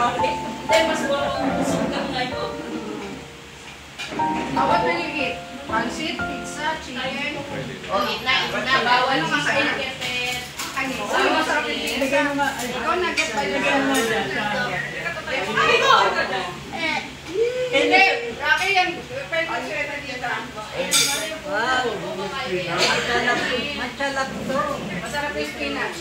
Hindi, mas busog ka ngayon. Awat na yung eat. Pansit, pizza, chicken. O, eat na. Bawal yung kakain. Ano masarap yung pizza? Ikaw nag-get pa yung Hindi, Rocky yan. Pwede ko siya na dito. Wow! Matchalap to. Masarap yung spinach.